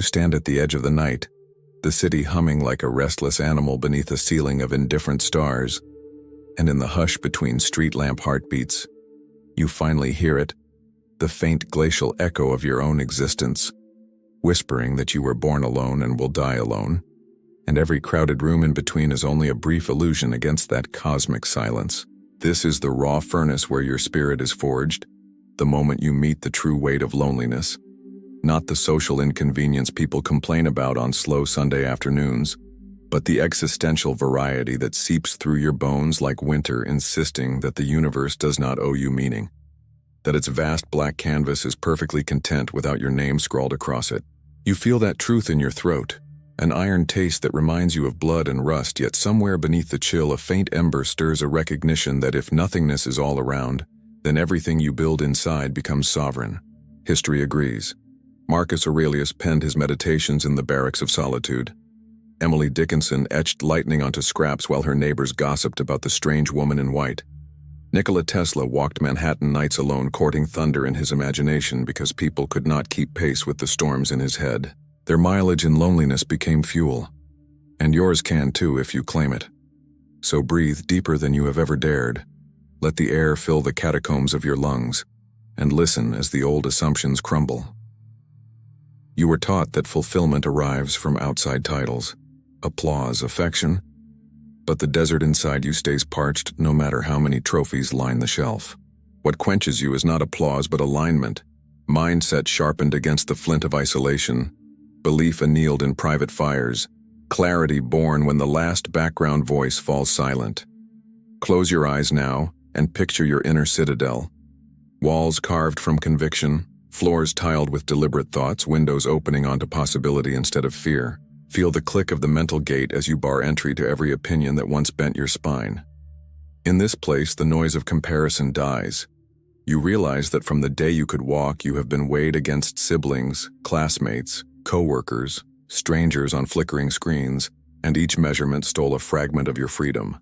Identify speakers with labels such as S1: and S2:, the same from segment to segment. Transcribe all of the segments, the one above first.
S1: You stand at the edge of the night, the city humming like a restless animal beneath a ceiling of indifferent stars, and in the hush between street lamp heartbeats, you finally hear it, the faint glacial echo of your own existence, whispering that you were born alone and will die alone, and every crowded room in between is only a brief illusion against that cosmic silence. This is the raw furnace where your spirit is forged, the moment you meet the true weight of loneliness. Not the social inconvenience people complain about on slow Sunday afternoons, but the existential variety that seeps through your bones like winter, insisting that the universe does not owe you meaning, that its vast black canvas is perfectly content without your name scrawled across it. You feel that truth in your throat, an iron taste that reminds you of blood and rust, yet somewhere beneath the chill a faint ember stirs a recognition that if nothingness is all around, then everything you build inside becomes sovereign. History agrees. Marcus Aurelius penned his meditations in the barracks of solitude. Emily Dickinson etched lightning onto scraps while her neighbors gossiped about the strange woman in white. Nikola Tesla walked Manhattan nights alone, courting thunder in his imagination because people could not keep pace with the storms in his head. Their mileage in loneliness became fuel. And yours can too if you claim it. So breathe deeper than you have ever dared. Let the air fill the catacombs of your lungs, and listen as the old assumptions crumble. You were taught that fulfillment arrives from outside titles, applause, affection, but the desert inside you stays parched no matter how many trophies line the shelf. What quenches you is not applause but alignment, mindset sharpened against the flint of isolation, belief annealed in private fires, clarity born when the last background voice falls silent. Close your eyes now and picture your inner citadel. Walls carved from conviction, floors tiled with deliberate thoughts, windows opening onto possibility instead of fear. Feel the click of the mental gate as you bar entry to every opinion that once bent your spine. In this place, the noise of comparison dies. You realize that from the day you could walk, you have been weighed against siblings, classmates, co-workers, strangers on flickering screens, and each measurement stole a fragment of your freedom.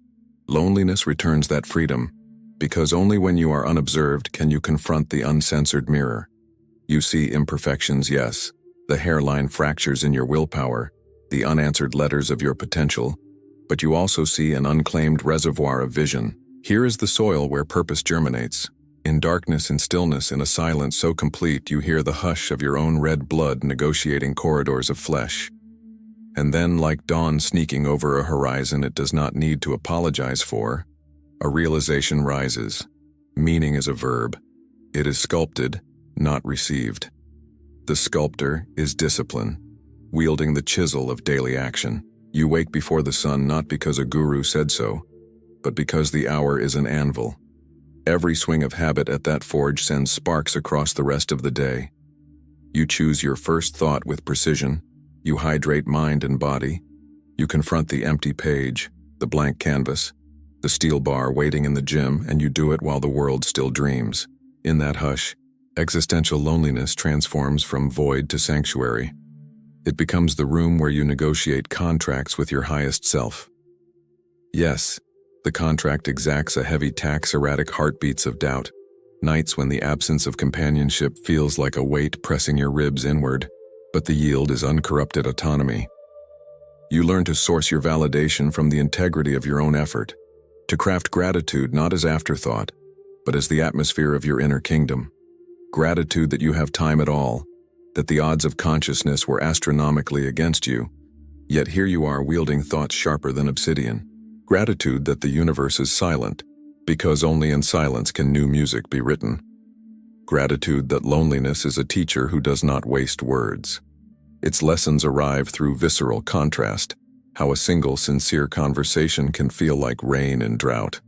S1: Loneliness returns that freedom, because only when you are unobserved can you confront the uncensored mirror. You see imperfections, yes, the hairline fractures in your willpower, the unanswered letters of your potential, but you also see an unclaimed reservoir of vision. Here is the soil where purpose germinates. In darkness and stillness, in a silence so complete you hear the hush of your own red blood negotiating corridors of flesh. And then, like dawn sneaking over a horizon it does not need to apologize for, a realization rises. Meaning is a verb. It is sculpted, not received. The sculptor is discipline, wielding the chisel of daily action. You wake before the sun not because a guru said so, but because the hour is an anvil. Every swing of habit at that forge sends sparks across the rest of the day. You choose your first thought with precision. You hydrate mind and body. You confront the empty page, the blank canvas, the steel bar waiting in the gym, and you do it while the world still dreams. In that hush, existential loneliness transforms from void to sanctuary. It becomes the room where you negotiate contracts with your highest self. Yes, the contract exacts a heavy tax, erratic heartbeats of doubt, nights when the absence of companionship feels like a weight pressing your ribs inward, but the yield is uncorrupted autonomy. You learn to source your validation from the integrity of your own effort, to craft gratitude not as afterthought, but as the atmosphere of your inner kingdom. Gratitude that you have time at all, that the odds of consciousness were astronomically against you, yet here you are wielding thoughts sharper than obsidian. Gratitude that the universe is silent, because only in silence can new music be written. Gratitude that loneliness is a teacher who does not waste words. Its lessons arrive through visceral contrast, how a single sincere conversation can feel like rain in drought,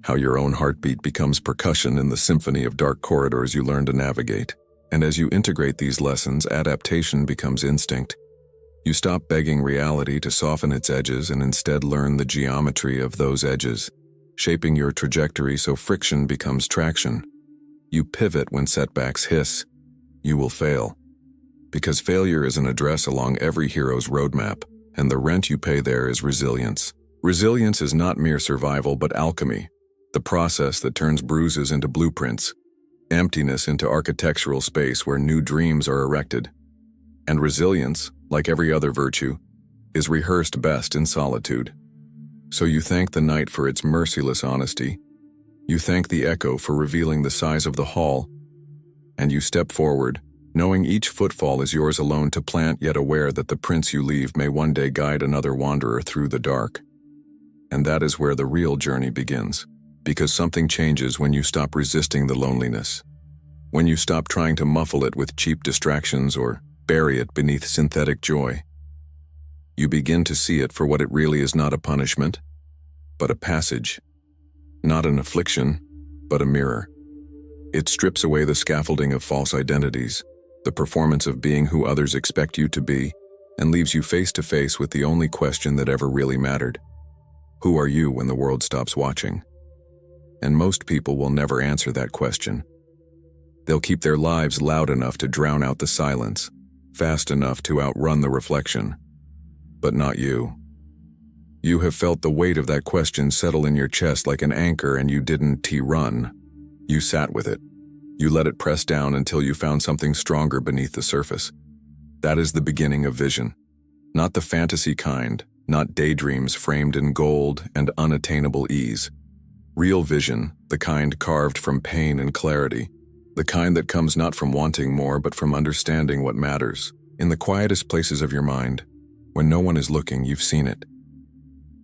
S1: how your own heartbeat becomes percussion in the symphony of dark corridors you learn to navigate. And as you integrate these lessons, adaptation becomes instinct. You stop begging reality to soften its edges and instead learn the geometry of those edges, shaping your trajectory so friction becomes traction. You pivot when setbacks hiss. You will fail. Because failure is an address along every hero's roadmap, and the rent you pay there is resilience. Resilience is not mere survival but alchemy, the process that turns bruises into blueprints, emptiness into architectural space where new dreams are erected. And resilience, like every other virtue, is rehearsed best in solitude. So you thank the night for its merciless honesty, you thank the echo for revealing the size of the hall, and you step forward, knowing each footfall is yours alone to plant, yet aware that the prints you leave may one day guide another wanderer through the dark. And that is where the real journey begins, because something changes when you stop resisting the loneliness, when you stop trying to muffle it with cheap distractions or bury it beneath synthetic joy. You begin to see it for what it really is: not a punishment, but a passage. Not an affliction, but a mirror. It strips away the scaffolding of false identities, the performance of being who others expect you to be, and leaves you face to face with the only question that ever really mattered. Who are you when the world stops watching? And most people will never answer that question. They'll keep their lives loud enough to drown out the silence, fast enough to outrun the reflection. But not you. You have felt the weight of that question settle in your chest like an anchor, and you didn't run. You sat with it. You let it press down until you found something stronger beneath the surface. That is the beginning of vision. Not the fantasy kind, not daydreams framed in gold and unattainable ease. Real vision, the kind carved from pain and clarity, the kind that comes not from wanting more but from understanding what matters. In the quietest places of your mind, when no one is looking, you've seen it.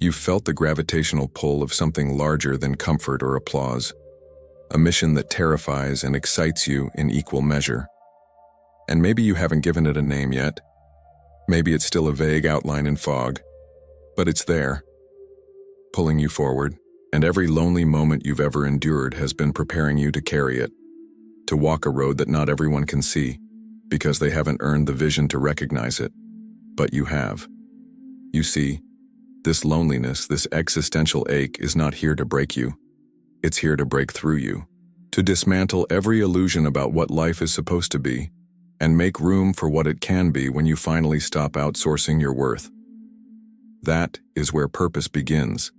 S1: You've felt the gravitational pull of something larger than comfort or applause, a mission that terrifies and excites you in equal measure. And maybe you haven't given it a name yet. Maybe it's still a vague outline in fog, but it's there, pulling you forward, and every lonely moment you've ever endured has been preparing you to carry it, to walk a road that not everyone can see, because they haven't earned the vision to recognize it. But you have. You see, this loneliness, this existential ache is not here to break you. It's here to break through you, to dismantle every illusion about what life is supposed to be, and make room for what it can be when you finally stop outsourcing your worth. That is where purpose begins,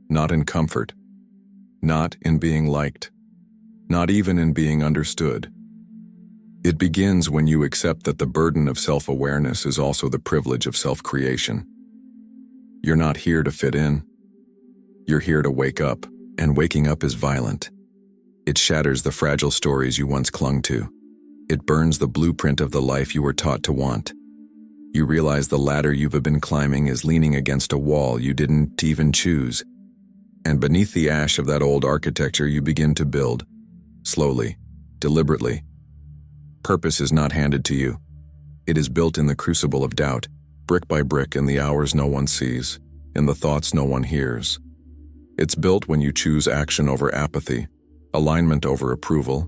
S1: not in comfort, not in being liked, not even in being understood. It begins when you accept that the burden of self-awareness is also the privilege of self-creation. You're not here to fit in. You're here to wake up, and waking up is violent. It shatters the fragile stories you once clung to. It burns the blueprint of the life you were taught to want. You realize the ladder you've been climbing is leaning against a wall you didn't even choose. And beneath the ash of that old architecture you begin to build, slowly, deliberately. Purpose is not handed to you. It is built in the crucible of doubt, brick by brick, in the hours no one sees, in the thoughts no one hears. It's built when you choose action over apathy, alignment over approval,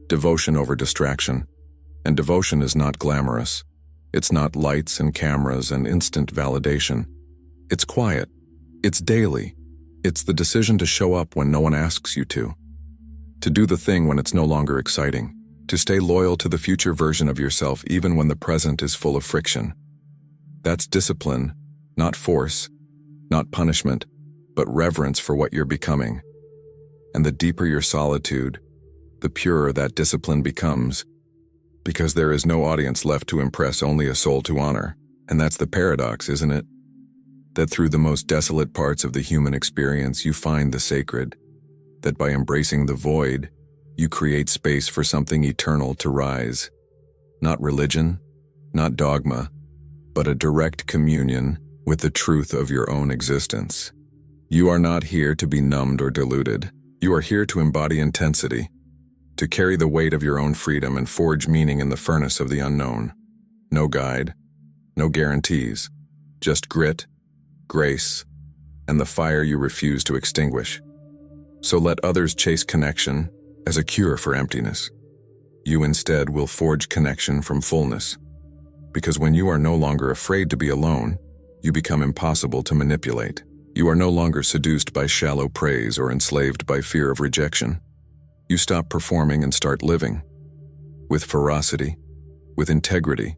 S1: devotion over distraction. And devotion is not glamorous. It's not lights and cameras and instant validation. It's quiet. It's daily. It's the decision to show up when no one asks you to do the thing when it's no longer exciting, to stay loyal to the future version of yourself even when the present is full of friction. That's discipline, not force, not punishment, but reverence for what you're becoming. And the deeper your solitude, the purer that discipline becomes, because there is no audience left to impress, only a soul to honor. And that's the paradox, isn't it? That through the most desolate parts of the human experience you find the sacred, that by embracing the void, you create space for something eternal to rise. Not religion, not dogma, but a direct communion with the truth of your own existence. You are not here to be numbed or deluded. You are here to embody intensity, to carry the weight of your own freedom and forge meaning in the furnace of the unknown. No guide, no guarantees, just grit, grace, and the fire you refuse to extinguish. So let others chase connection as a cure for emptiness. You instead will forge connection from fullness. Because when you are no longer afraid to be alone, you become impossible to manipulate. You are no longer seduced by shallow praise or enslaved by fear of rejection. You stop performing and start living. With ferocity, with integrity,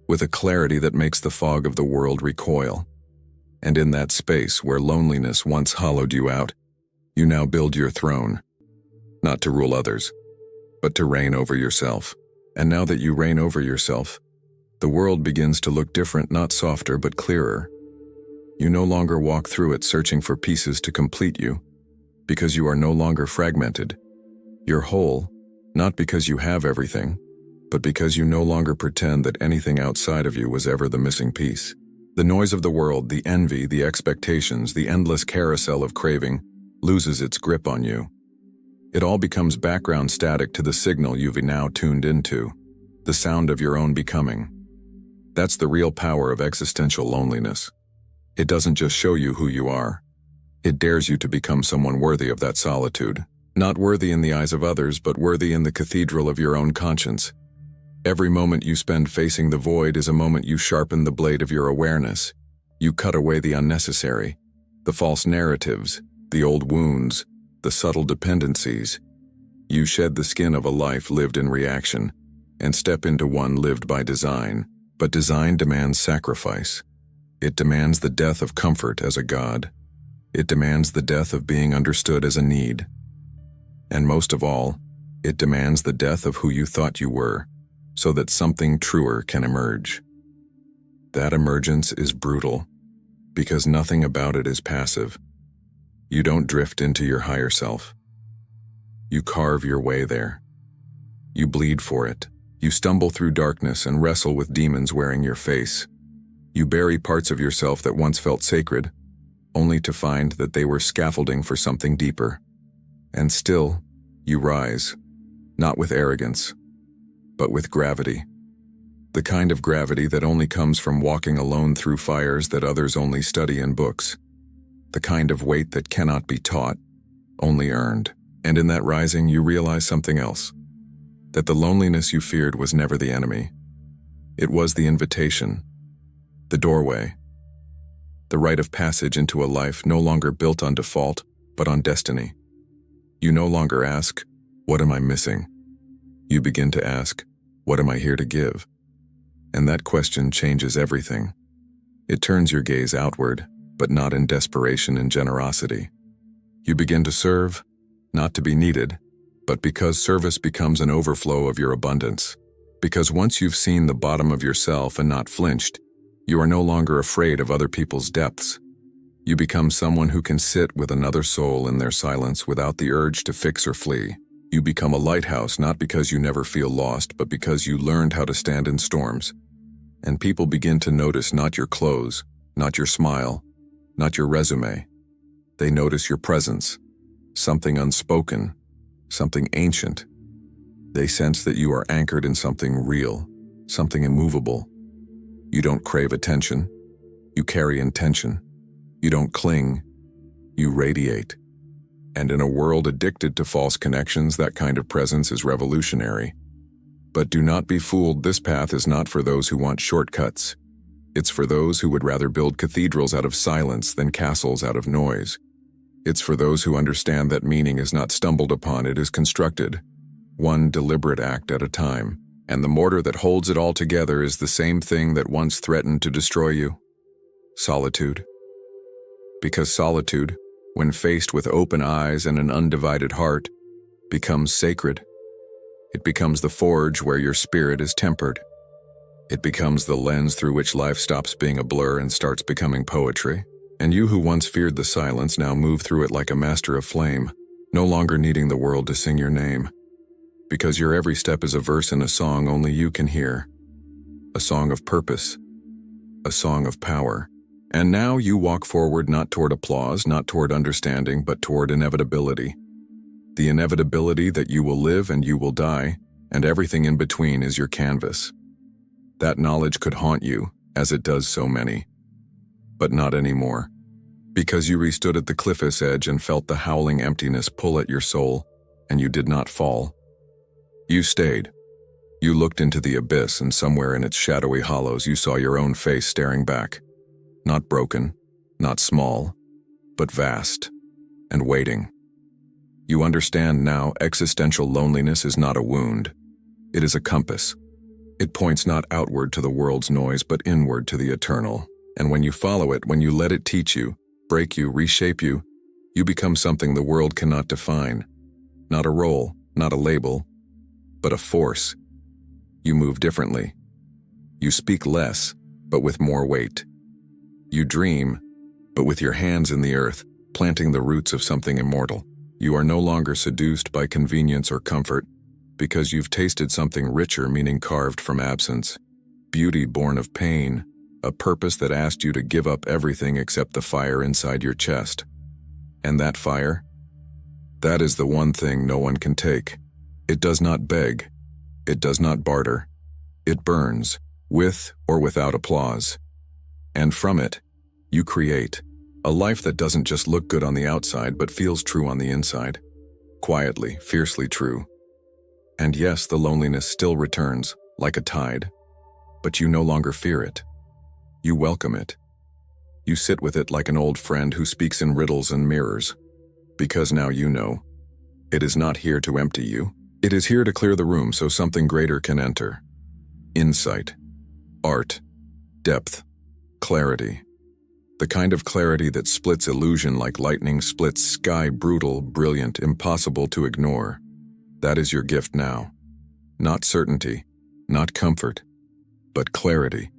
S1: with a clarity that makes the fog of the world recoil. And in that space where loneliness once hollowed you out, you now build your throne, not to rule others, but to reign over yourself. And now that you reign over yourself, The world begins to look different, not softer but clearer. You no longer walk through it searching for pieces to complete you, because you are no longer fragmented. You're whole, not because you have everything, but because you no longer pretend that anything outside of you was ever the missing piece. The noise of the world, the envy, the expectations, the endless carousel of craving, loses its grip on you. It all becomes background static to the signal you've now tuned into, the sound of your own becoming. That's the real power of existential loneliness. It doesn't just show you who you are. It dares you to become someone worthy of that solitude. Not worthy in the eyes of others, but worthy in the cathedral of your own conscience. Every moment you spend facing the void is a moment you sharpen the blade of your awareness. You cut away the unnecessary, the false narratives, the old wounds, the subtle dependencies. You shed the skin of a life lived in reaction and step into one lived by design. But design demands sacrifice. It demands the death of comfort as a god. It demands the death of being understood as a need. And most of all, it demands the death of who you thought you were, so that something truer can emerge. That emergence is brutal, because nothing about it is passive. You don't drift into your higher self. You carve your way there. You bleed for it. You stumble through darkness and wrestle with demons wearing your face. You bury parts of yourself that once felt sacred, only to find that they were scaffolding for something deeper. And still, you rise, not with arrogance, but with gravity. The kind of gravity that only comes from walking alone through fires that others only study in books. The kind of weight that cannot be taught, only earned. And in that rising, you realize something else. That the loneliness you feared was never the enemy. It was the invitation, the doorway, the rite of passage into a life no longer built on default, but on destiny. You no longer ask, "What am I missing?" You begin to ask, "What am I here to give?" And that question changes everything. It turns your gaze outward, but not in desperation and generosity. You begin to serve, not to be needed, but because service becomes an overflow of your abundance. Because once you've seen the bottom of yourself and not flinched, you are no longer afraid of other people's depths. You become someone who can sit with another soul in their silence without the urge to fix or flee. You become a lighthouse not because you never feel lost, but because you learned how to stand in storms. And people begin to notice not your clothes, not your smile, not your resume. They notice your presence, something unspoken, something ancient. They sense that you are anchored in something real, something immovable. You don't crave attention. You carry intention. You don't cling. You radiate. And in a world addicted to false connections, that kind of presence is revolutionary. But do not be fooled, this path is not for those who want shortcuts. It's for those who would rather build cathedrals out of silence than castles out of noise. It's for those who understand that meaning is not stumbled upon, it is constructed, one deliberate act at a time. And the mortar that holds it all together is the same thing that once threatened to destroy you: solitude. Because solitude, when faced with open eyes and an undivided heart, becomes sacred. It becomes the forge where your spirit is tempered. It becomes the lens through which life stops being a blur and starts becoming poetry. And you who once feared the silence now move through it like a master of flame, no longer needing the world to sing your name. Because your every step is a verse in a song only you can hear. A song of purpose. A song of power. And now you walk forward not toward applause, not toward understanding, but toward inevitability. The inevitability that you will live and you will die, and everything in between is your canvas. That knowledge could haunt you, as it does so many. But not anymore. Because you restood at the cliff's edge and felt the howling emptiness pull at your soul, and you did not fall. You stayed. You looked into the abyss, and somewhere in its shadowy hollows you saw your own face staring back. Not broken, not small, but vast, and waiting. You understand now existential loneliness is not a wound. It is a compass. It points not outward to the world's noise, but inward to the eternal. And when you follow it, when you let it teach you, break you, reshape you, you become something the world cannot define. Not a role, not a label, but a force. You move differently. You speak less, but with more weight. You dream, but with your hands in the earth, planting the roots of something immortal. You are no longer seduced by convenience or comfort, because you've tasted something richer, meaning carved from absence. Beauty born of pain, a purpose that asked you to give up everything except the fire inside your chest. And that fire? That is the one thing no one can take. It does not beg. It does not barter. It burns, with or without applause. And from it, you create a life that doesn't just look good on the outside but feels true on the inside. Quietly, fiercely true. And yes, the loneliness still returns, like a tide. But you no longer fear it. You welcome it. You sit with it like an old friend who speaks in riddles and mirrors. Because now you know, it is not here to empty you. It is here to clear the room so something greater can enter. Insight, art, depth, clarity. The kind of clarity that splits illusion like lightning splits sky, brutal, brilliant, impossible to ignore. That is your gift now. Not certainty, not comfort, but clarity.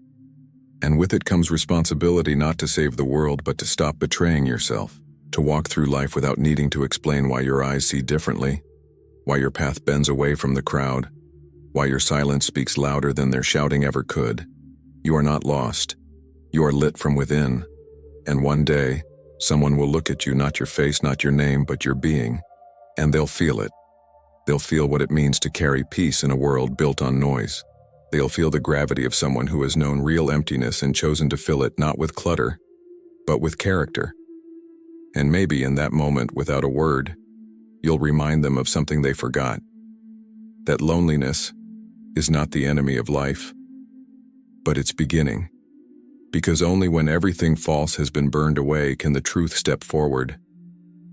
S1: And with it comes responsibility not to save the world but to stop betraying yourself, to walk through life without needing to explain why your eyes see differently, why your path bends away from the crowd, why your silence speaks louder than their shouting ever could. You are not lost. You are lit from within. And one day, someone will look at you, not your face, not your name, but your being, and they'll feel it. They'll feel what it means to carry peace in a world built on noise. They'll feel the gravity of someone who has known real emptiness and chosen to fill it not with clutter, but with character. And maybe in that moment, without a word, you'll remind them of something they forgot. That loneliness is not the enemy of life, but its beginning. Because only when everything false has been burned away can the truth step forward.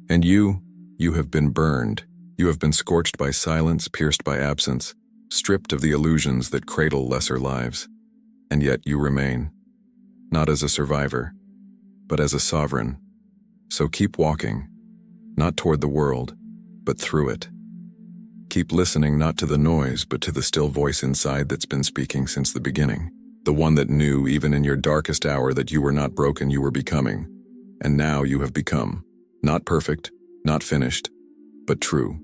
S1: And you have been burned. You have been scorched by silence, pierced by absence, stripped of the illusions that cradle lesser lives. And yet you remain, not as a survivor, but as a sovereign. So keep walking, not toward the world, but through it. Keep listening not to the noise, but to the still voice inside that's been speaking since the beginning. The one that knew, even in your darkest hour, that you were not broken, you were becoming. And now you have become, not perfect, not finished, but true.